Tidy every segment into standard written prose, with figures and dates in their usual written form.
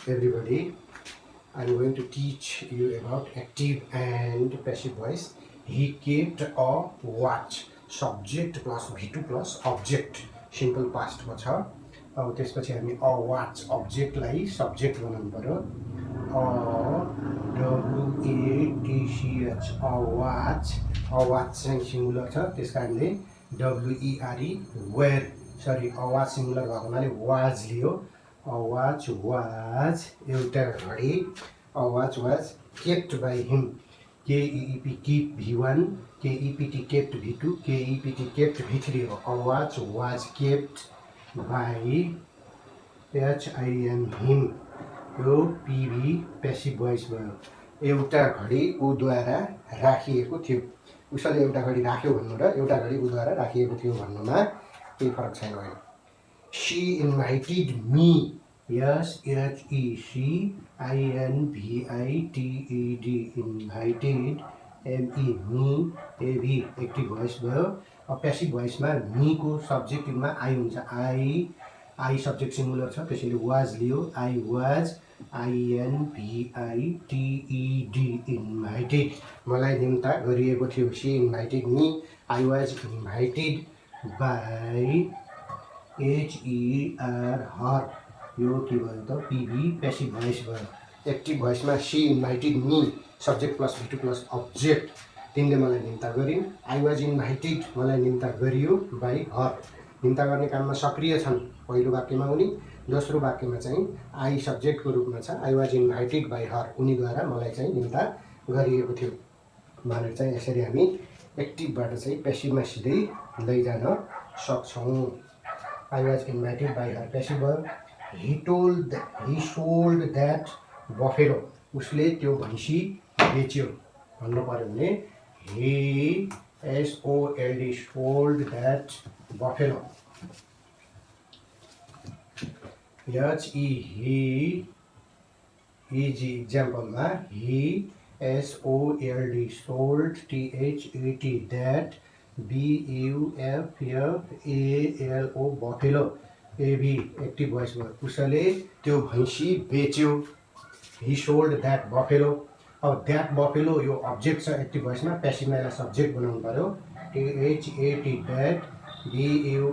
everybody. I'm going to teach you about active and passive voice. He kept a watch. Subject plus V2 plus object. Simple past ma छ. अब त्यसपछि हामी a watch object लाई subject बनाउनु पर्यो. WATCH a watch. A watch चाहिँ singular छ, त्यस कारणले WERE where. Sorry, a watch singular भएको हुनाले was Leo. A watch was एउटा घडी. A watch was kept by him. KEEP keep V1, KEPT kept V2, KEPT kept V3 हो. A watch was kept by HIM. यो PV passive voice भयो. एउटा घडी उद्वारा राखिएको थियो. उसले एउटा घडी राख्यो भन्नु र एउटा घडी उद्वारा राखिएको थियो भन्नुमा केही फरक छैन. She invited me. SHECINVITED invited me. AV active voice भयो. अब पेसिभ भोइसमा मी को सब्जेक्टिभमा आई हुन्छ. आई सब्जेक्ट सिंगुलर छ, त्यसैले वाज लियो. आई वाज INVITED इन्भाइटेड, मलाई निम्ता गरिएको थियो. She invited me. I was invited by HER her. यो के भयो त? पिभी पेसिभ भोइस भयो. एक्टिभ भोइसमा she invited me subject plus V2 plus object. तिनले मलाई निम्ता गरिन्. आई वाज इन्भाइटेड मलाई निम्ता गरियो बाई हर. निम्ता गर्ने काममा सक्रिय छन् पहिलो वाक्यमा उनी. दोस्रो वाक्यमा चाहिँ आई सब्जेक्टको रूपमा छ. आई वाज इन्भाइटेड बाई हर, उनीद्वारा मलाई चाहिँ निम्ता गरिएको थियो भनेर चाहिँ यसरी हामी एक्टिभबाट चाहिँ पेसिभमा सिधै लैजान सक्छौँ. I was invited by her passive भयो. He sold that buffalo. उसले त्यो भैँसी बेच्यो भन्नु पऱ्यो भने he SOLD sold that buffalo. easy exampleमा he SOLD sold THET that BUFFALO buffalo. AV active voice भयो. उसले त्यो भैँसी बेच्यो. he sold that buffalo. अब द्याट बफेलो यो अब्जेक्ट छ एक्टिभ भोइसमा. पेसिभमा यसलाई सब्जेक्ट बनाउनु पर्यो. THET that BUFFALO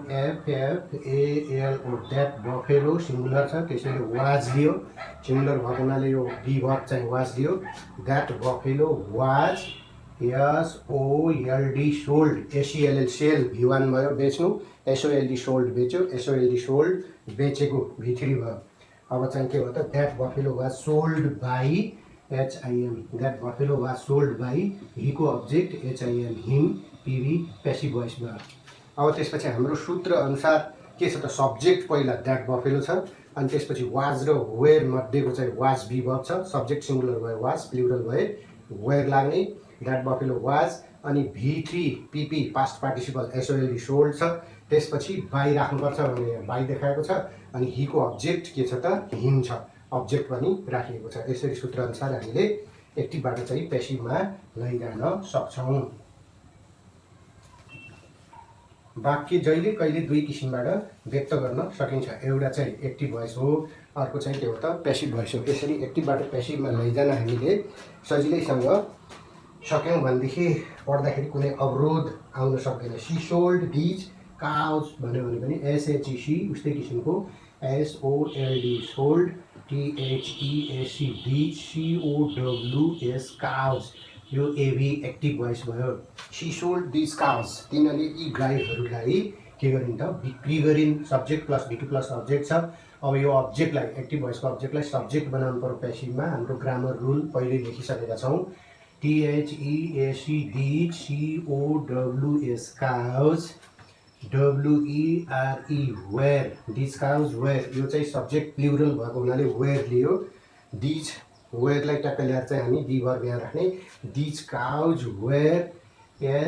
that buffalo singular छ, त्यसैले वाज लियो. सिंगुलर भएको हुनाले यो बी वर्ब चाहिँ वाज लियो. That buffalo was SOLD sold. SELL sell V1 भयो बेच्नु. SOLD सोल्ड बेच्यो. SOLD सोल्ड बेचेको V3 भयो. अब चाहिँ के भयो त? That buffalo was sold by HIM. That buffalo was sold by. हीको object HIM him PV passive voice भयो. अब त्यसपछि हाम्रो सूत्र अनुसार के छ त? सब्जेक्ट पहिला द्याट बफेलो छ, अनि त्यसपछि वाज र वेयर मध्येको चाहिँ वाज बी वर्ब छ. सब्जेक्ट सिंगुलर भयो वाज, प्लुरल भए वेयर लाग्ने. द्याट बफेलो वाज, अनि V3 PP past participle SOLD sold छ. त्यसपछि बाई राख्नुपर्छ भने बाई देखाएको छ, अनि हीको अब्जेक्ट के छ त? हिम छ. अब्जेक्ट पनि राखिएको छ. यसरी सूत्र अनुसार हामीले एक्टिभबाट चाहिँ पेसिभमा लैजान सक्छौँ. वाक्य जहिले कहिले दुई किसिमबाट व्यक्त गर्न सकिन्छ. एउटा चाहिँ एक्टिभ भोइस हो, अर्को चाहिँ के हो त? पेसिभ भोइस हो. यसरी एक्टिभबाट पेसिभमा लैजान हामीले सजिलैसँग सक्यौँ भनेदेखि पढ्दाखेरि कुनै अवरोध आउन सक्दैन. सी सोल्ड दिज काउज भन्यो भने पनि SHEC उस्तै किसिमको SOLD sold THEAC these COWS cows. यो एभी एक्टिभ भोइस भयो. She sold these cows. तिनीहरूले यी गाईहरूलाई के गरिन् त? बिक्री गरिन्. Subject plus V2 plus object छ. अब यो अब्जेक्टलाई एक्टिभ भोइसको अब्जेक्टलाई सब्जेक्ट बनाउनु पर्यो पेसिभमा. हाम्रो ग्रामर रुल पहिले लेखिसकेका छौँ. THEAC these COWS cows. WERE were. These cows were. यो चाहिँ सब्जेक्ट प्लुरल भएको हुनाले वेयर लियो. दिज वेयरलाई टक्क ल्याएर चाहिँ हामी बी वर्ब यहाँ राख्ने. These cows were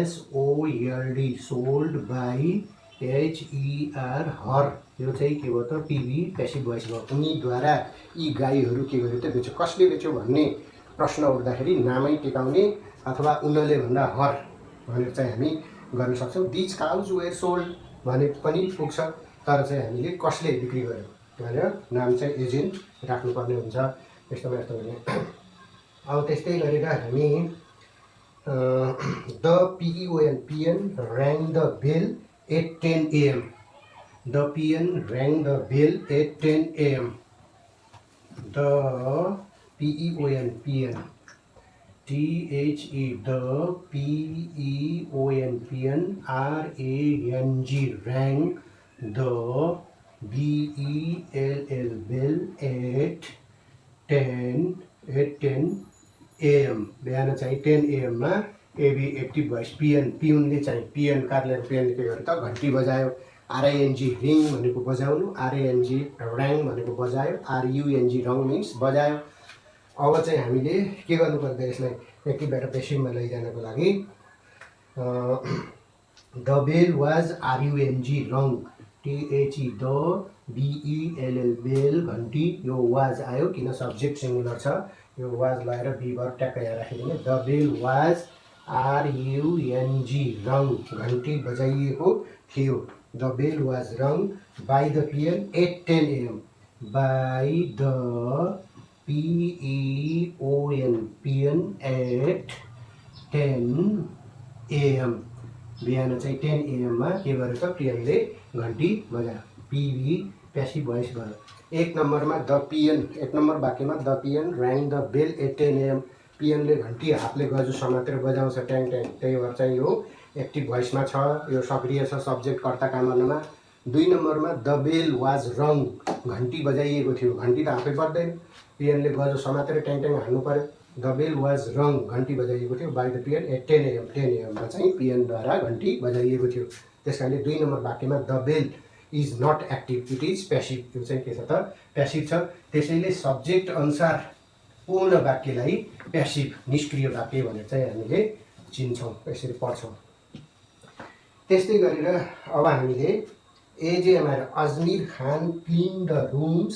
SOLD sold by HER her. यो चाहिँ के भयो त? पिभी पेसिभ भोइस भयो. उनीद्वारा यी गाईहरू के गर्यो त? बेच्यो. कसले बेच्यो भन्ने प्रश्न उठ्दाखेरि नामै टिकाउने अथवा उनले भन्दा हर भनेर चाहिँ हामी गर्न सक्छौँ. दिज काउज वेयर सोल्ड भने पनि पुग्छ, तर चाहिँ हामीले कसले बिक्री गर्यो भनेर नाम चाहिँ एजेन्ट राख्नुपर्ने हुन्छ। यस्तोमा यस्तो गर्ने। अब त्यस्तै गरेर हामी the PEON rang the bell at 10 AM. The PN rang the bell at 10 AM. The PEON the PEON RANG rang the BELL bell at 10 AM. बिहान चाहिँ 10 AM मा एबी एक्टिभ भोइस पियुनले चाहिँ कार्यालयको पिएनले के गर्यो त घन्टी बजायो। RING रिङ भनेको बजाउनु, RANG ऱ्याङ भनेको बजायो, RUNG रङ मिन्स बजायो। अब चाहिँ हामीले के गर्नुपर्छ यसलाई एक्टिभबाट पेसिभमा लैजानको लागि the bell was RUNG wrong THE the BELL बेल घन्टी। यो वाज आयो किन सब्जेक्ट सिङ्गुलर छ, यो वाज लगाएर बी भर ट्याक्कै यहाँ राखिदिने। द बेल वाज RUNG रङ घन्टी बजाइएको थियो। The bell was wrong by the PN at 10 AM by the PEON at 10 AM। बिहान चाहिँ 10 AM मा के गर्यो त पिएनले घन्टी बजायो। पिभी प्यासिभ भोइस भयो। एक नम्बरमा द पिएन, एक नम्बर वाक्यमा the PN rang the bell at 10 AM। पिएनले घन्टी हातले गजु समातेर बजाउँछ ट्याङ ट्याङ, त्यही भएर चाहिँ यो एक्टिभ भोइसमा छ, यो सक्रिय छ सब्जेक्ट कर्ता काममा। 2 नम्बरमा द बेल वाज रङ घन्टी बजाइएको थियो। घन्टी त आफै बज्दैन, पिएनले गजो समातेर ट्याङ ट्याङ हान्नु पर्यो। द बेल वाज रङ घन्टी बजाइएको थियो by the peon at 10 AM। 10 AM मा चाहिँ पिएनद्वारा घन्टी बजाइएको थियो। त्यस कारणले 2 नम्बर वाक्यमा the bell is not active, it is passive. यो चाहिँ के छ त प्यासिभ छ। त्यसैले सब्जेक्ट अनुसार पूर्ण वाक्यलाई प्यासिभ निष्क्रिय वाक्य भनेर चाहिँ हामीले चिन्छौँ, यसरी पढ्छौँ। त्यस्तै गरेर अब हामीले AJMR Ajmir Khan clean the rooms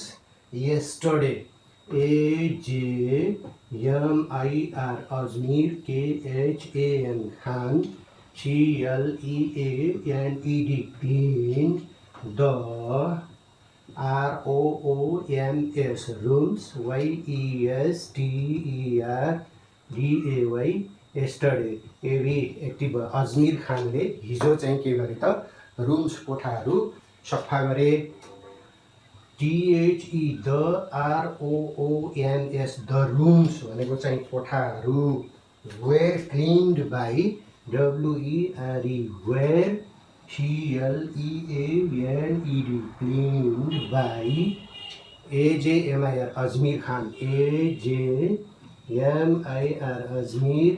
yesterday। AJMIR Ajmir KHAN Khan CLEANED clean the ROOMS rooms YESTERDAY yesterday। AV active Ajmir खानले हिजो चाहिँ के गरे त रुम्स कोठाहरू सफा गरे। THE the ROOMS the rooms भनेको चाहिँ कोठाहरू were cleaned by WERE were CLEANED cleaned by AJMIR Ajmir Khan AJMIR Ajmir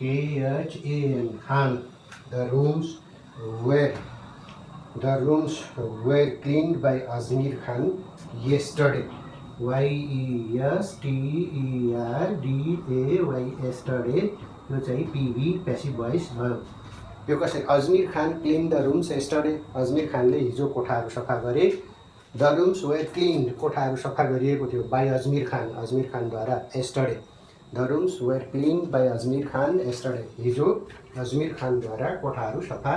KHAN Khan. The rooms were cleaned by Azmir Khan yesterday। YESTERDAY yesterday। यो चाहिँ पिभी प्यासिभ भोइस भयो। यो कसरी Ajmir Khan clean the rooms yesterday। Ajmir खानले हिजो कोठाहरू सफा गरे। द रुम्स वेयर क्लिन्ड कोठाहरू सफा गरिएको थियो बाई अजमीर खानद्वारा yesterday। The rooms were cleaned by Ajmir Khan yesterday। हिजो अजमीर खानद्वारा कोठाहरू सफा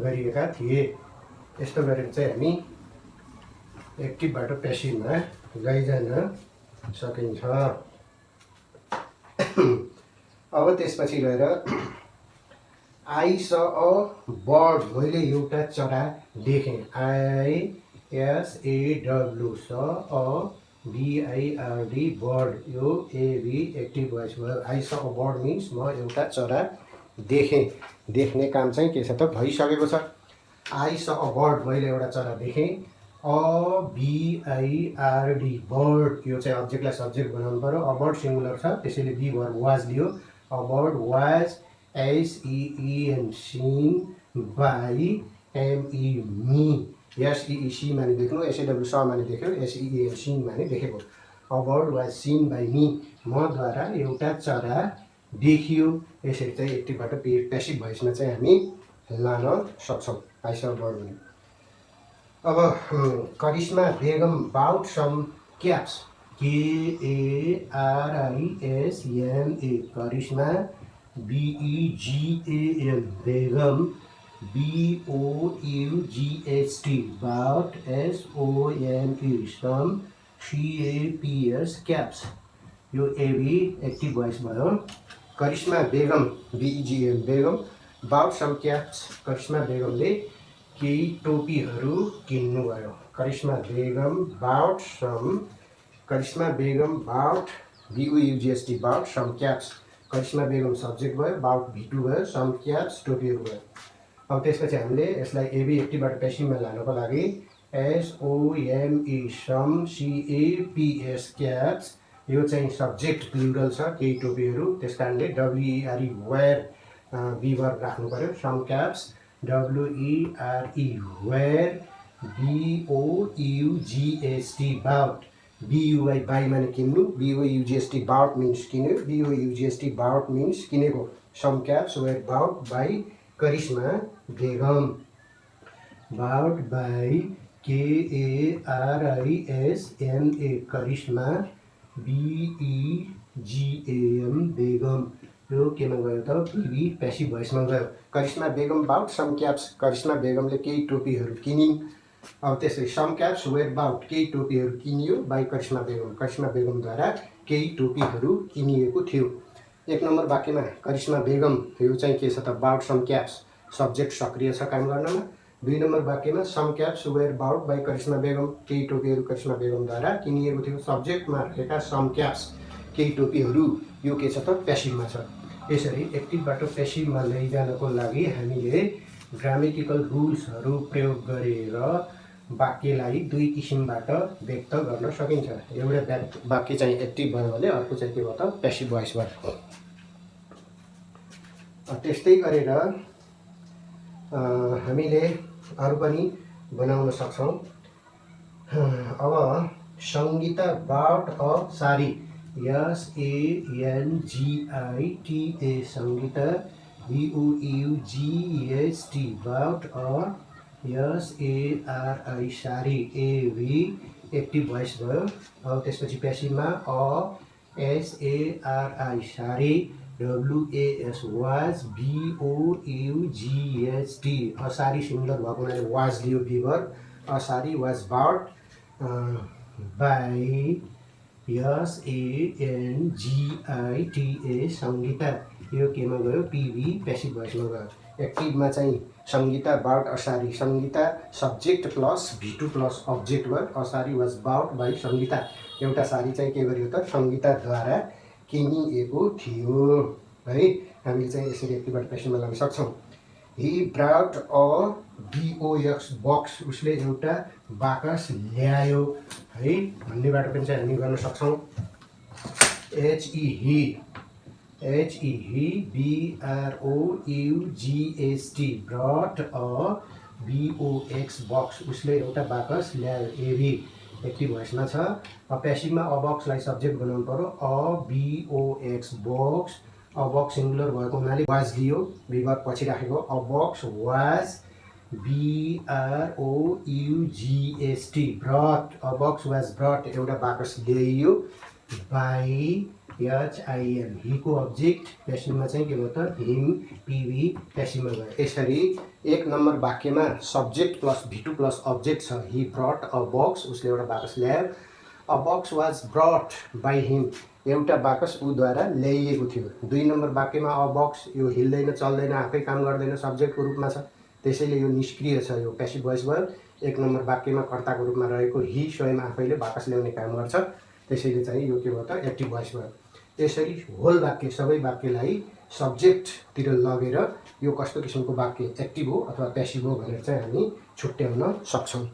गरिएका थिए। यस्तो गरेर चाहिँ हामी एक्टिभबाट प्यासिभमा लैजान सकिन्छ। अब त्यसपछि गएर आई स अ बर्ड, मैले एउटा चरा देखेँ। ISAW स अ BIRD बर्ड। यो एबी एक्टिभ भोइस भयो। आई स अ बर्ड मिन्स म एउटा चरा देखेँ। देख्ने काम चाहिँ के छ त भइसकेको छ। आई स अ बर्ड मैले एउटा चरा देखेँ। BIRD बर्ड, यो चाहिँ अब्जेक्टलाई सब्जेक्ट बनाउनु पर्यो। अ बर्ड सिङ्गुलर छ त्यसैले बी भर वाज लियो। A bird was SEEN seen by ME me. SEEC माने देख्नु, SAW स माने देख्यो, SEEN सिन माने देखेको। A bird was seen by me, मद्वारा एउटा चरा देखियो। यसरी चाहिँ एक्टिभबाट प्यासिभ भोइसमा चाहिँ हामी लान सक्छौँ आई स अ बर्ड भने। अब Karishma Begum bought some caps KARISMA Karishma BEGAM Begum BOUGHT bout SOME some CAPS caps यो एबी एक्टिभ भोइस भयो। Karishma Begum BEGM Begum bought some caps Karishma बेगमले केही टोपीहरू किन्नुभयो। Karishma Begum bought BOUGHT bought some caps Karishma Begum subject भयो, बाउट V2 भयो, सम क्याप्स टोपीहरू भयो। अब त्यसपछि हामीले यसलाई एबी एक्टिभबाट पेसिभमा लानको लागि SOME सम CAPS क्याप्स यो चाहिँ सब्जेक्ट प्लुरल छ, केही टोपीहरू, त्यस कारणले WERE वेयर बी वर्ब राख्नु पर्यो। Some caps WERE were BOUGHT bought BUI by माने किन्नु, BOUGHT बाउट मिन्स किन्यो, BOUGHT बाउट मिन्स किनेको। Some caps were bought by Karishma Begum bought by KARISMA Karishma BEGAM Begum यो केमा गयो त PV पेसिभ भोइसमा गयो। Karishma Begum bought some caps Karishma बेगमले केही टोपीहरू किनिन्। अब त्यसरी सम क्याप्स वेयर बाउट केही टोपीहरू किनियो बाई करिश्मा बेगमद्वारा केही टोपीहरू किनिएको थियो। एक नम्बर वाक्यमा करिश्मा बेगम यो चाहिँ के छ त बाउट सम क्याप्स सब्जेक्ट सक्रिय छ काम गर्नमा। 2 नम्बर वाक्यमा some caps were bought by Karishma Begum केही टोपीहरू करिश्मा बेगमद्वारा किनिएको थियो। सब्जेक्टमा रहेका सम क्याप्स केही टोपीहरू यो के छ त पेसिभमा छ। यसरी एक्टिभबाट पेसिभमा लैजानको लागि हामीले ग्रामेटिकल रुल्सहरू प्रयोग गरेर वाक्यलाई 2 किसिमबाट व्यक्त गर्न सकिन्छ। एउटा वाक्य चाहिँ एक्टिभ भयो भने अर्को चाहिँ के भयो त पेसिभ भोइस भयो। त्यस्तै गरेर हामीले अरू पनि बनाउन सक्छौँ। अब Sangita bought a sari SANGITA Sangita BOUGHT bought a SARI sari AV active voice भयो। अब त्यसपछि पेसिभमा a SARI sari WAS was BOUGHT Asari singular भएको हुनाले was Leo बिभर। Asari was bought by SANGITA Sangita यो केमा गयो PV पेसिभ भोइसमा गयो। एक्टिभमा चाहिँ सङ्गीता बाउट असारी Sangita subject plus V2 plus object भयो। असारी वाज बाउट बाई सङ्गीता एउटा सारी चाहिँ के गरियो त सङ्गीताद्वारा किनिएको थियो है। हामीले चाहिँ यसरी एक्टिभबाट पेसिभमा लान सक्छौँ। He brought a BOX box उसले एउटा बाकस ल्यायो है भन्नेबाट पनि चाहिँ हामी गर्न सक्छौँ। HE BROUGHT brought a BOX box उसले एउटा बाकस ल्यायो एभी एक्टिभ भोइसमा छ। पेसिभमा अ बक्सलाई सब्जेक्ट बनाउनु पर्यो। A BOX box a box singular भएको हुनाले वाज लियो विभर पछि राखेको। A box was BROUGHT brought a box was brought एउटा बाकस ल्याइयो बाई HIM हिको अब्जेक्ट पेसिभमा चाहिँ के भयो त हिम PV पेसिभमा गयो। यसरी 1 नम्बर वाक्यमा subject plus V2 plus object छ। हि ब्रट अ बक्स उसले एउटा बाकस ल्यायो। A box was brought by him एउटा बाकस उद्वारा ल्याइएको थियो। 2 नम्बर वाक्यमा अ बक्स यो हिल्दैन चल्दैन आफै काम गर्दैन सब्जेक्टको रूपमा छ, त्यसैले यो निष्क्रिय छ, यो पेसिभ भोइस भयो। 1 नम्बर वाक्यमा कर्ताको रूपमा रहेको हि स्वयं आफैले बाकस ल्याउने काम गर्छ, त्यसैले चाहिँ यो के भयो त एक्टिभ भोइस भयो। यसरी होल वाक्य सबै वाक्यलाई सब्जेक्टतिर लगेर यो कस्तो किसिमको वाक्य एक्टिभ हो अथवा पेसिभ हो भनेर चाहिँ हामी छुट्याउन सक्छौँ।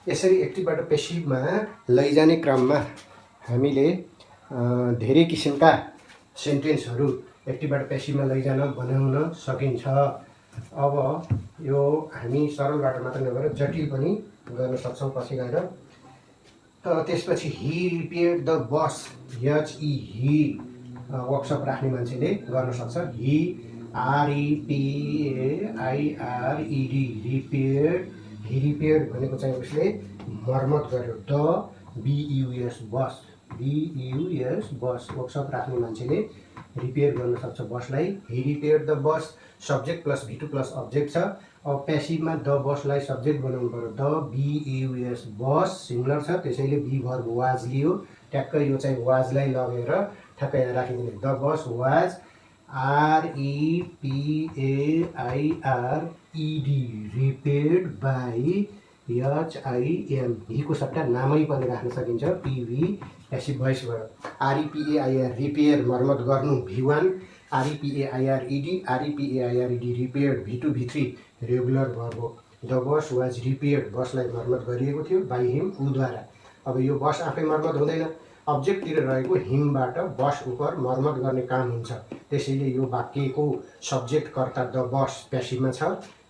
यसरी एक्टिभबाट पेसिभमा लैजाने क्रममा हामीले धेरै किसिमका सेन्टेन्सहरू एक्टिभबाट पेसिभमा लैजान बनाउन सकिन्छ। अब यो हामी सरलबाट मात्र नगरेर जटिल पनि गर्न सक्छौँ पछि गएर। त्यसपछि he repaired the bus HE he workshop राख्ने मान्छेले गर्न सक्छ। He REPAIRED repaired he repaired भनेको चाहिँ उसले मर्मत गर्यो। The BUS bus BUS bus workshop राख्ने मान्छेले रिपेयर गर्न सक्छ बसलाई। He repair the bus subject plus V2 plus object छ। अब प्यासिभमा द बसलाई सब्जेक्ट बनाउनु पर्यो। द BUS बस सिङ्गुलर छ, त्यसैले बी भर्ब वाज लियो। ट्याक्कै यो चाहिँ वाजलाई लगेर ठ्याक्कै यहाँ राखिदिने। The bus was REPAIRED repaired by HIM। हिको सट्टा नामै पनि राख्न सकिन्छ। PV प्यासिभ भोइस भयो। REPAIR रिपेयर मर्मत गर्नु V1, REPAIRED repaired V2 V3 regular verb हो। द बस वाज रिपेयर्ड बसलाई मर्मत गरिएको थियो बाई हिम उद्वारा। अब यो बस आफै मर्मत हुँदैन, अब्जेक्टतिर रहेको हिमबाट बस उप मर्मत गर्ने काम हुन्छ। त्यसैले यो वाक्यको सब्जेक्ट कर्ता द बस प्यासिभमा छ।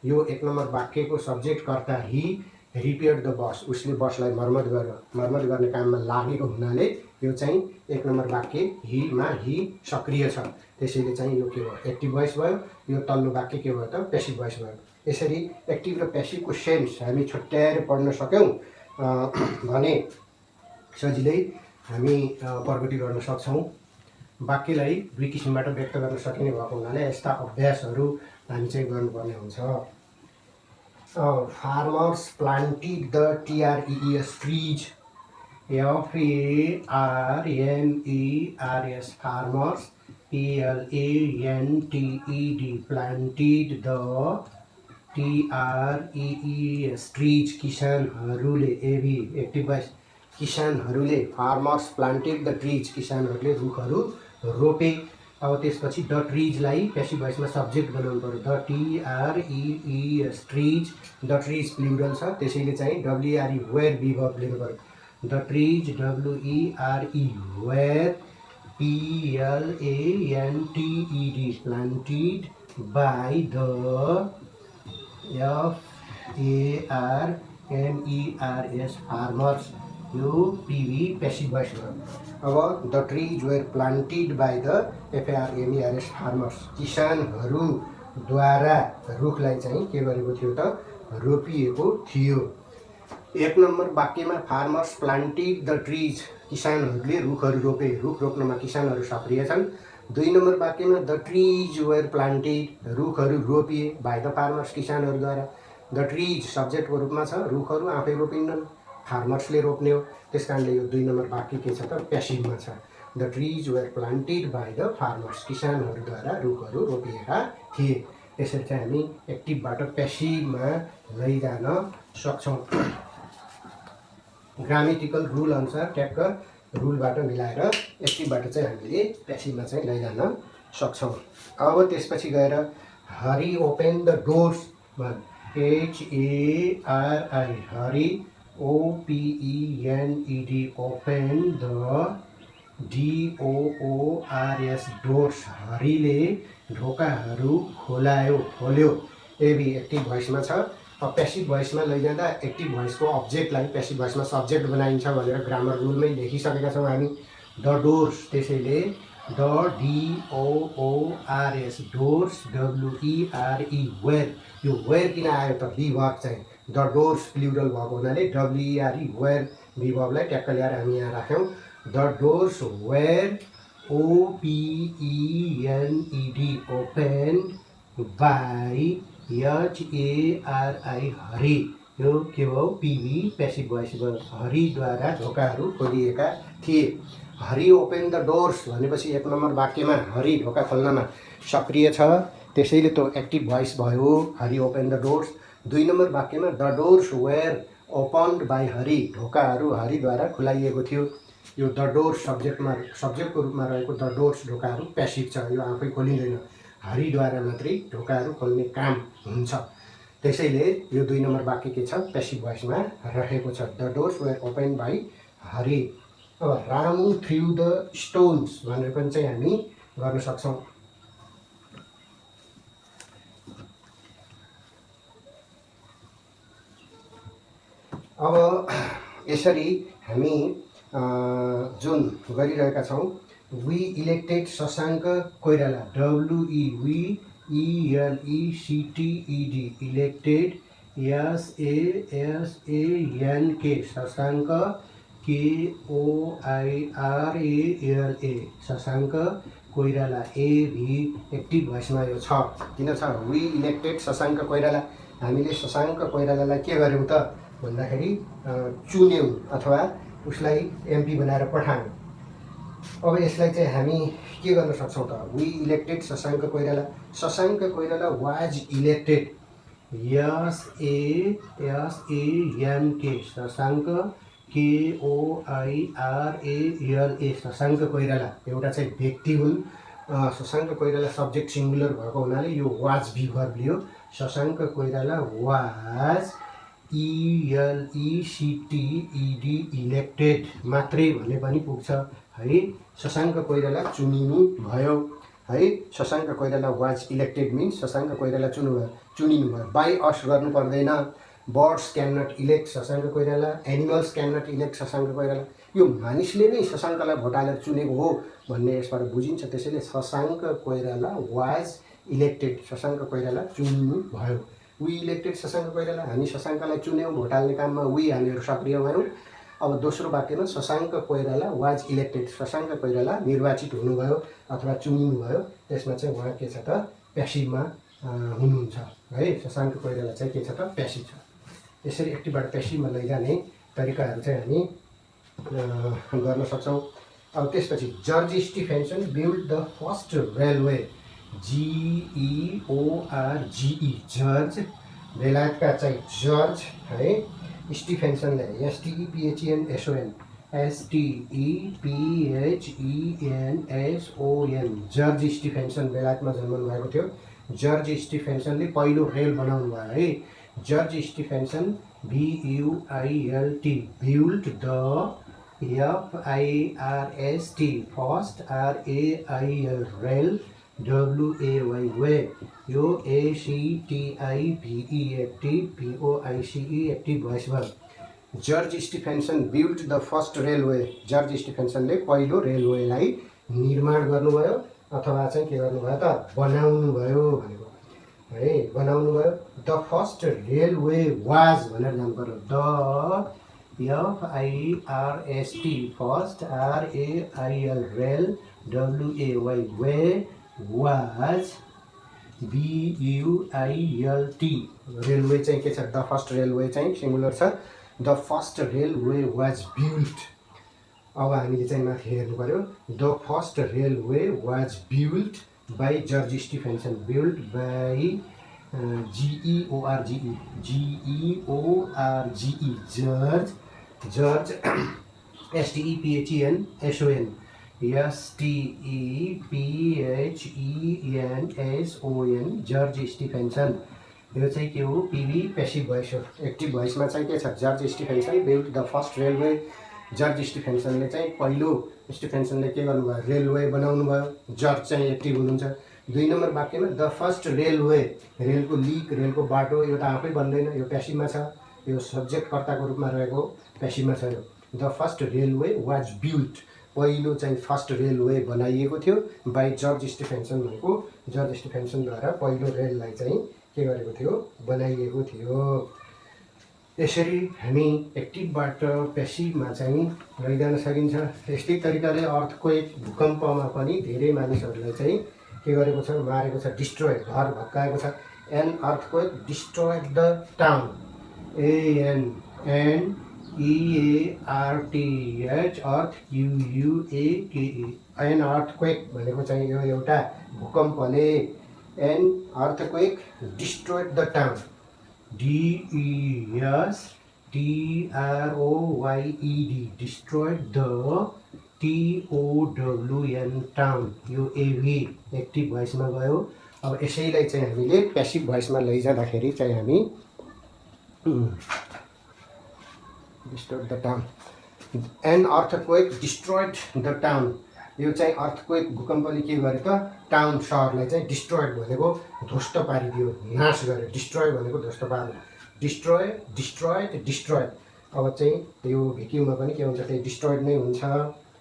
यो 1 नम्बर वाक्यको सब्जेक्ट कर्ता हि रिपेयर्ड द बस, उसले बसलाई मर्मत गर्यो। मर्मत गर्ने काममा लागेको हुनाले यो चाहिँ 1 नम्बर वाक्य हिमा हि सक्रिय छ। त्यसैले चाहिँ यो के भयो? एक्टिभ भोइस भयो। यो तल्लो वाक्य के भयो त? प्यासिभ भोइस भयो। यसरी एक्टिभ र प्यासिभको सेन्स हामी छुट्याएर पढ्न सक्यौँ भने सजिलै हामी प्रगति गर्न सक्छौँ। वाक्यलाई दुई किसिमबाट व्यक्त गर्न सकिने भएको हुनाले यस्ता अभ्यासहरू हामी चाहिँ गर्नुपर्ने हुन्छ। Farmers planted the TREES trees, FARMERS farmers PLANTED planted the TREES trees किसानहरूले। एबी एक्टिभ भोइस किसानहरूले। फार्मर्स प्लान्टेड द ट्रिज किसानहरूले रुखहरू रोपे। अब त्यसपछि द ट्रिजलाई प्यासिभ भोइसमा सब्जेक्ट बनाउनु पर्यो। The TREES trees, the trees plural छ, त्यसैले चाहिँ WRE वेयर बी भर्ब लिनु पर्यो। The trees WERE were PLANTED planted by the FARMERS farmers. यो PV प्यासिभ भोइस भयो। अब the trees were planted by the FARMERS farmers किसानहरूद्वारा रुखलाई चाहिँ के गरेको थियो त? रोपिएको थियो। 1 number वाक्यमा farmers planted the trees किसानहरूले रुखहरू रोपे, रुख रोप्नमा किसानहरू सक्रिय छन्। 2 नम्बर वाक्यमा द ट्रिज वेयर प्लान्टेड रुखहरू रोपिए by the farmers किसानहरूद्वारा। The trees सब्जेक्टको रूपमा छ, रुखहरू आफै रोपिन्नन्, फार्मर्सले रोप्ने हो। त्यस कारणले यो 2 नम्बर वाक्य के छ त? प्यासिभमा छ। The trees were planted by the farmers किसानहरूद्वारा रुखहरू रोपिएका थिए। यसरी चाहिँ हामी एक्टिभबाट प्यासिभमा लैजान सक्छौँ। ग्रामेटिकल रुल अनुसार ट्याक्क रुलबाट मिलाएर एक्टिभबाट चाहिँ हामीले प्यासिभमा चाहिँ लैजान सक्छौँ। अब त्यसपछि गएर हरि ओपेन द डोर्स, HARI Hari OPENED open the DOORS डोर्स हरिले ढोकाहरू खोल्यो। एबी एक्टिभ भोइसमा छ। अब प्यासिभ भोइसमा लैजाँदा एक्टिभ भोइसको अब्जेक्टलाई प्यासिभ भोइसमा सब्जेक्ट बनाइन्छ भनेर ग्रामर रुलमै लेखिसकेका छौँ हामी। द डोर्स, त्यसैले the DOORS doors WERE were. यो वेयर किन आयो त? बी भर्ब चाहिँ द डोर्स प्लुरल भएको हुनाले WERE वेयर बी भर्बलाई ट्याक्क ल्याएर हामी यहाँ राख्यौँ। The doors were OPENED open by HARI Hari. यो के भयो? PV प्यासिभ भोइस भयो। हरिद्वारा ढोकाहरू खोलिएका थिए। हरि ओपेन द डोर्स भनेपछि 1 नम्बर वाक्यमा हरि ढोका खोल्नमा सक्रिय छ, त्यसैले त्यो एक्टिभ भोइस भयो। हरि ओपेन द डोर्स। 2 नम्बर वाक्यमा the doors where opened by Hari ढोकाहरू हरिद्वारा खुलाइएको थियो। यो द डोर्स सब्जेक्टको रूपमा रहेको द डोर्स ढोकाहरू प्यासिभ छ, यो आफै खोलिँदैन, हरिद्वारा मात्रै ढोकाहरू खोल्ने काम हुन्छ। त्यसैले यो 2 नम्बर वाक्य के छ? प्यासिभ भोइसमा रहेको छ। The doors where open by Hari. अब रामु थ्रु द स्टोन्स भनेर पनि चाहिँ हामी गर्न सक्छौँ। अब यसरी हामी जुन गरिरहेका छौँ, we elected Shashank Koirala, WEELECTED elected SASANK Shashank KOIRALA Shashank Koirala AV active भोइसमा यो छ। किन छ? We elected Shashank Koirala. हामीले शशाङ्क कोइरालालाई के गर्यौँ त भन्दाखेरि चुन्यौँ अथवा उसलाई एमपी बनाएर पठायौँ। अब यसलाई चाहिँ हामी के गर्न सक्छौँ त? We elected Shashank Koirala. Shashank Koirala was elected SANK Shashank KOIRALA Shashank Koirala एउटा चाहिँ व्यक्ति हुन्। शशाङ्क कोइराला सब्जेक्ट सिङ्गुलर भएको हुनाले yo was verb Leo. Shashank Koirala was ELECTED elected मात्रै भने पनि पुग्छ है। शशाङ्क कोइराला चुनिनु भयो है। Shashank Koirala was elected means Shashank Koirala चुनिनु भयो। बाई अस गर्नु पर्दैन। Birds can not elect Shashank Koirala, animals can not elect Shashank Koirala. यो मानिसले नै शशाङ्कलाई भोट हालेर चुनेको हो भन्ने यसबाट बुझिन्छ। त्यसैले शशाङ्क कोइराला वाज इलेक्टेड शशाङ्क कोइराला चुनिनु भयो। वी इलेक्टेड शशाङ्क कोइराला हामी शशाङ्कलाई चुन्यौँ, भोट हाल्ने काममा वी हामीहरू सक्रिय भयौँ। अब दोस्रो वाक्यमा शशाङ्क कोइराला वाज इलेक्टेड शशाङ्क कोइराला निर्वाचित हुनुभयो अथवा चुनिनुभयो। त्यसमा चाहिँ उहाँ के छ त? प्यासिभमा हुनुहुन्छ है। शशाङ्क कोइराला चाहिँ के छ त? प्यासिभ छ। यसरी एक्टिभबाट प्यासिभमा लैजाने तरिकाहरू चाहिँ हामी गर्न सक्छौँ। अब त्यसपछि George Stephenson build the first railway GEORGE George बेलायतका चाहिँ जर्ज है। स्टिफेन्सनले STEPHENSON जर्ज स्टिफेन्सन बेलायतमा जन्मनु भएको थियो। जर्ज स्टिफेन्सनले पहिलो रेल बनाउनु भयो है। George Stephenson BUILT build the FIRST first RAIL rail WAY way यो ACTIVE active VOICE active voice भयो। George Stephenson build the first railway George स्टिफेन्सनले पहिलो रेलवेलाई निर्माण गर्नुभयो अथवा चाहिँ के गर्नुभयो त? बनाउनु भयो भनेको है। बनाउनु भयो। द फर्स्ट रेलवे वाज भनेर जानु पर्यो। The FIRST first RAIL rail WAY way was BUILT railway चाहिँ के छ? द फर्स्ट रेलवे चाहिँ सिङ्गुलर छ। The first railway was built. अब हामीले चाहिँ माथि हेर्नु पर्यो। The first railway was built by George Stephenson built by GEORGE George STEPHENSON STEPHENSON George Stephenson. यो चाहिँ के हो? पिभी प्यासिभ भोइस हो। एक्टिभ भोइसमा चाहिँ के छ? George Stephenson build the first railway George स्टिफेन्सनले चाहिँ पहिलो स्टिफेन्सनले के गर्नुभयो? रेलवे बनाउनु भयो। जर्ज चाहिँ एक्टिभ हुनुहुन्छ। 2 नम्बर वाक्यमा द फर्स्ट रेलवे रेलको लिक रेलको बाटो यो त आफै बन्दैन, यो प्यासिभमा छ। यो सब्जेक्ट कर्ताको रूपमा रहेको प्यासिभमा छ। यो the first railway was built पहिलो चाहिँ फर्स्ट रेलवे बनाइएको थियो बाई जर्ज स्टिफेन्सन भनेको जर्ज स्टिफेन्सनद्वारा पहिलो रेललाई चाहिँ के गरेको थियो? बनाइएको थियो। यसरी हामी एक्टिभबाट प्यासिभमा चाहिँ लैजान सकिन्छ। यस्तै तरिकाले अर्थक्वेक भूकम्पमा पनि धेरै मानिसहरूलाई चाहिँ के गरेको छ? मारेको छ। डिस्ट्रोय घर भत्काएको छ। An earthquake destroyed the town ANNEARTH earth QUAKE an earthquake भनेको चाहिँ यो एउटा भूकम्पले an earthquake destroyed the town DESTROYED destroyed the TOWN town यो एभी एक्टिभ भोइसमा गयो। अब यसैलाई चाहिँ हामीले प्यासिभ भोइसमा लैजाँदाखेरि चाहिँ हामी destroyed the town an earthquake destroyed the town यो चाहिँ अर्थक्वेक भूकम्पले के गर्यो त? टाउन सहरलाई चाहिँ डिस्ट्रोयड भनेको ध्वस्त पारिदियो, नाश गर्यो। डिस्ट्रोय भनेको ध्वस्त पार्नु। डिस्ट्रोयड अब चाहिँ यो भिक्युमा पनि के हुन्छ? त्यही डिस्ट्रोयड नै हुन्छ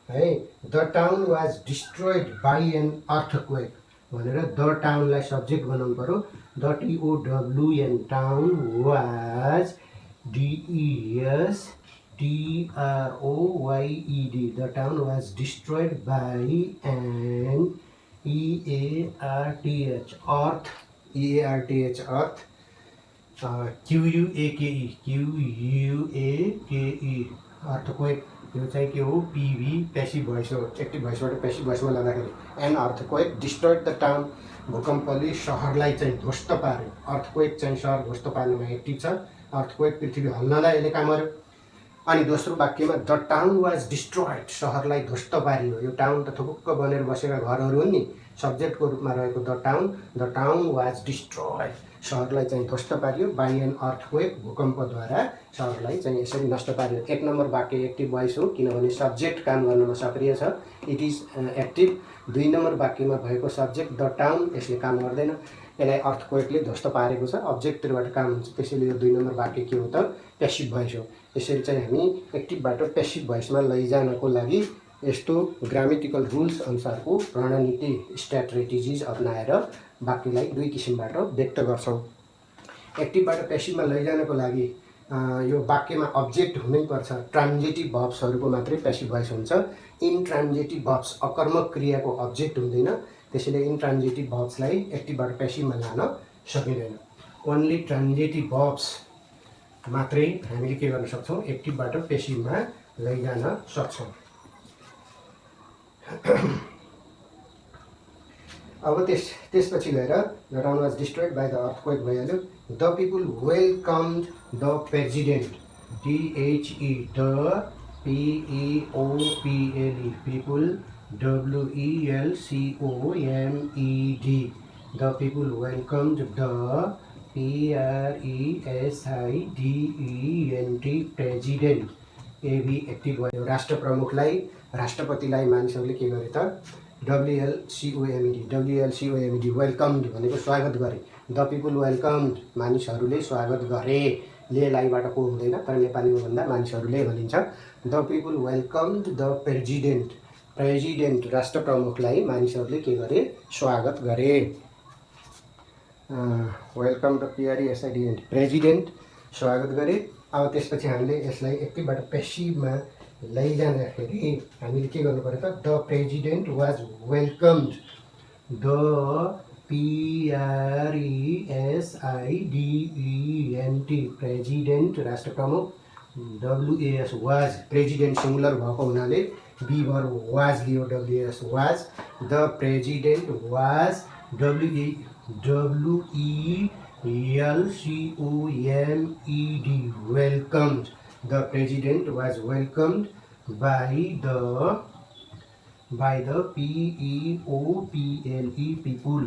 है। The town was destroyed by an earthquake भनेर द टाउनलाई सब्जेक्ट बनाउनु पर्यो। The TOWN town was DESTROYED TROYED, the town was destroyed by an EARTH, earth, EARTH, earth, QUAKE, earthquake. यो चाहिँ के हो, पिभी पेसिभ भोइस हो। एक्टिभ भोइसबाट पेसिभ भोइसमा लाँदाखेरि an earthquake destroyed the town, भूकम्पले सहरलाई चाहिँ ध्वस्त पार्यो। अर्थक्वेक चाहिँ सहर ध्वस्त पार्नुमा एक्टिभ छ, अर्थक्वेक पृथ्वी हल्नलाई यसले काम गर्यो। अनि दोस्रो वाक्यमा द टाउन वाज डिस्ट्रोयड, सहरलाई ध्वस्त पारियो। यो टाउन त थुपुक्क बनेर बसेका घरहरू हुन् नि, सब्जेक्टको रूपमा रहेको द टाउन वाज डिस्ट्रोयड, सहरलाई चाहिँ ध्वस्त पारियो बाई एन अर्थक्वेक, भूकम्पद्वारा सहरलाई चाहिँ यसरी नष्ट पारियो। 1 नम्बर वाक्य एक्टिभ भोइस हो किनभने सब्जेक्ट काम गर्नमा सक्रिय छ, इट इज एक्टिभ। 2 नम्बर वाक्यमा भएको सब्जेक्ट द टाउन, यसले काम गर्दैन, यसलाई अर्थक्वेकले ध्वस्त पारेको छ, अब्जेक्टबाट काम हुन्छ, त्यसैले यो 2 नम्बर वाक्य के हो त, पेसिभ भोइस हो। यसरी चाहिँ हामी एक्टिभबाट पेसिभ भोइसमा लैजानको लागि यस्तो ग्रामेटिकल रुल्स अनुसारको रणनीति, स्ट्र्याटेजिज अपनाएर वाक्यलाई 2 किसिमबाट व्यक्त गर्छौँ। एक्टिभबाट पेसिभमा लैजानको लागि यो वाक्यमा अब्जेक्ट हुनैपर्छ। ट्रान्जिटिभ भर्ब्सहरूको मात्रै पेसिभ भोइस हुन्छ, इन्ट्रान्जिटिभ भर्ब्स अकर्मक क्रियाको अब्जेक्ट हुँदैन, त्यसैले इन्ट्रान्जिटिभ भर्ब्सलाई एक्टिभबाट पेसिभमा लान सकिँदैन। ओन्ली ट्रान्जिटिभ भर्ब्स मात्रै हामीले के गर्न सक्छौँ, एक्टिभबाट पेसिभमा लैजान सक्छौँ। अब त्यसपछि गएर the town was destroyed by the earthquake भइहाल्यो। The people welcomed the president, DHE, the PEOPLE, people, WELCOMED, the people welcomed the PRESIDENT, president, AV active भयो। राष्ट्र प्रमुखलाई, राष्ट्रपतिलाई मानिसहरूले के गरे त, WLCOMED, वेलकम्ड भनेको स्वागत गरे। द पिपुल वेलकम्ड, मानिसहरूले स्वागत गरे, ले लाइबाट को हुँदैन, तर नेपालीमा भन्दा मानिसहरूले भनिन्छ। The people welcomed the president, राष्ट्र प्रमुखलाई मानिसहरूले के गरे, स्वागत गरे। वेलकम द PRESIDENT, प्रेजिडेन्ट, स्वागत गरे। अब त्यसपछि हामीले यसलाई एक्टिभबाट पेसिभमा लैजाँदाखेरि हामीले के गर्नु पर्यो त, the president was welcomed, the PRESIDENT, president, राष्ट्र प्रमुख, WAS, वाज, प्रेजिडेन्ट सिङ्गुलर भएको हुनाले बी भर्ब वाज लियो, WAS, was, the president was, WELCOMED, welcomed, the president was welcomed by the PEOPLE, people.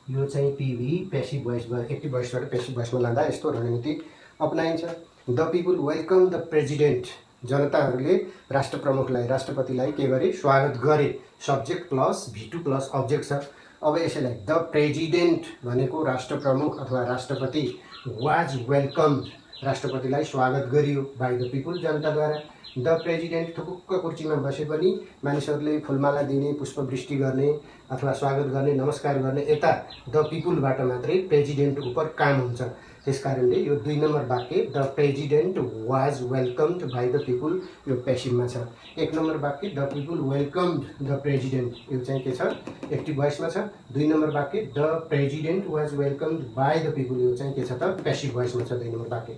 यो चाहिँ पिभी पेसिभ भोइस भयो। Active भोइसबाट passive भोइसमा लाँदा यस्तो रणनीति अपनाइन्छ। The people welcome the president, जनताहरूले राष्ट्र प्रमुखलाई, राष्ट्रपतिलाई के गरे, स्वागत गरे। Subject plus V2 plus object छ। अब यसैलाई द प्रेजिडेन्ट भनेको राष्ट्र प्रमुख अथवा राष्ट्रपति, वाज वेलकम्ड, राष्ट्रपतिलाई स्वागत गरियो बाई द पिपुल, जनताद्वारा। द प्रेजिडेन्ट थुपुक्क कुर्सीमा बसे पनि मानिसहरूले फुलमाला दिने, पुष्पवृष्टि गर्ने अथवा स्वागत गर्ने, नमस्कार गर्ने यता द पिपुलबाट मात्रै प्रेजिडेन्ट उप काम हुन्छ। त्यसकारणले यो 2 नम्बर वाक्य the president was welcomed by the people यो पेसिभमा छ। 1 नम्बर वाक्य the people welcomed the president, यो चाहिँ के छ, एक्टिभ भोइसमा छ। 2 नम्बर वाक्य the president was welcomed by the people, यो चाहिँ के छ त, पेसिभ भोइसमा छ 2 नम्बर वाक्य।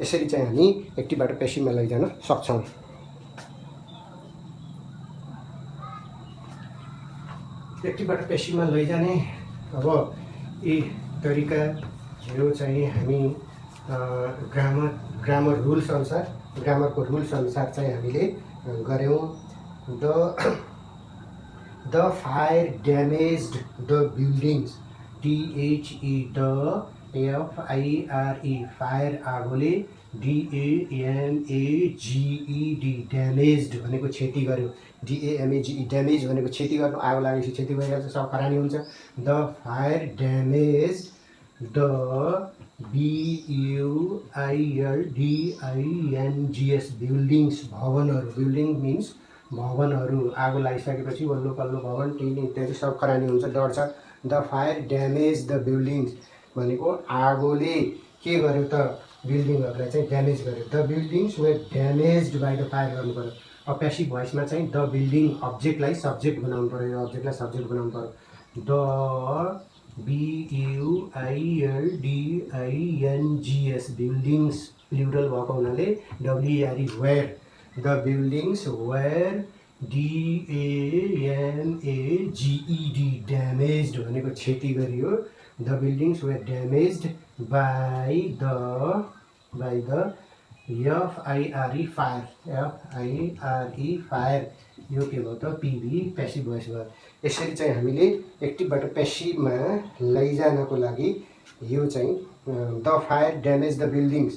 यसरी चाहिँ हामी एक्टिभबाट पेसिभमा लैजान सक्छौँ। एक्टिभबाट पेसिभमा लैजाने अब यी तरिका यो चाहिँ हामी ग्रामर रुल्स अनुसार, ग्रामरको रुल्स अनुसार चाहिँ हामीले गऱ्यौँ। The fire damaged the buildings, DHE, the FIRE, fire, आगोले, DAMAGED, ड्यामेज्ड भनेको क्षति गर्यो, DAMAGE, ड्यामेज भनेको क्षति गर्नु, आगो लागेपछि क्षति भइहाल्छ, सब खरानी हुन्छ। The fire damaged the BUILDINGS, buildings, भवनहरू, बिल्डिङ मिन्स भवनहरू, आगो लागिसकेपछि वल्लो पल्लो भवन, टिन इत्यादि सब खरानी हुन्छ, डढ्छ। The fire damage the buildings भनेको आगोले के गर्यो त, बिल्डिङहरूलाई चाहिँ ड्यामेज गर्यो। The buildings were damaged by the fire गर्नु पऱ्यो। अब पेसिभ भोइसमा चाहिँ द बिल्डिङ अब्जेक्टलाई सब्जेक्ट बनाउनु पऱ्यो, अब्जेक्टलाई सब्जेक्ट बनाउनु पऱ्यो। द BUILDINGS बिल्डिङ्स प्लुरल भएको हुनाले WERE were. The buildings were DAMAGED damaged भनेको क्षति गरियो। The buildings were damaged by the FIRE fire. यो के भयो त PV पेसिभ भोइस भयो। यसरी चाहिँ हामीले एक्टिभबाट पेसिभमा लैजानको लागि यो चाहिँ the fire damage the buildings,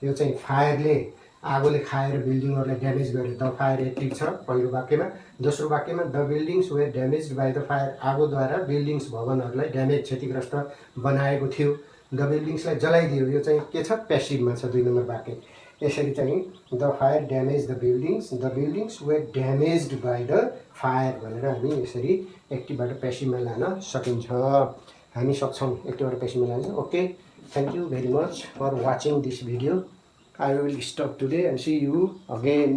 यो चाहिँ फायरले आगोले खाएर बिल्डिङहरूलाई ड्यामेज गर्यो। द फायर एक्टिभ छ पहिलो वाक्यमा। दोस्रो वाक्यमा the buildings were damaged by the fire, आगोद्वारा बिल्डिङ्स भवनहरूलाई ड्यामेज क्षतिग्रस्त बनाएको थियो। द बिल्डिङ्सलाई जलाइदियो, यो चाहिँ के छ पेसिभमा छ 2 नम्बर वाक्य। यसरी चाहिँ the fire damage the buildings were damaged by the fire भनेर हामी यसरी एक्टिभबाट पेसिभमा लान सकिन्छ। हामी सक्छौँ एक्टिभबाट पेसिभमा लान। Okay, thank you very much for watching this video. I will stop today and see you again.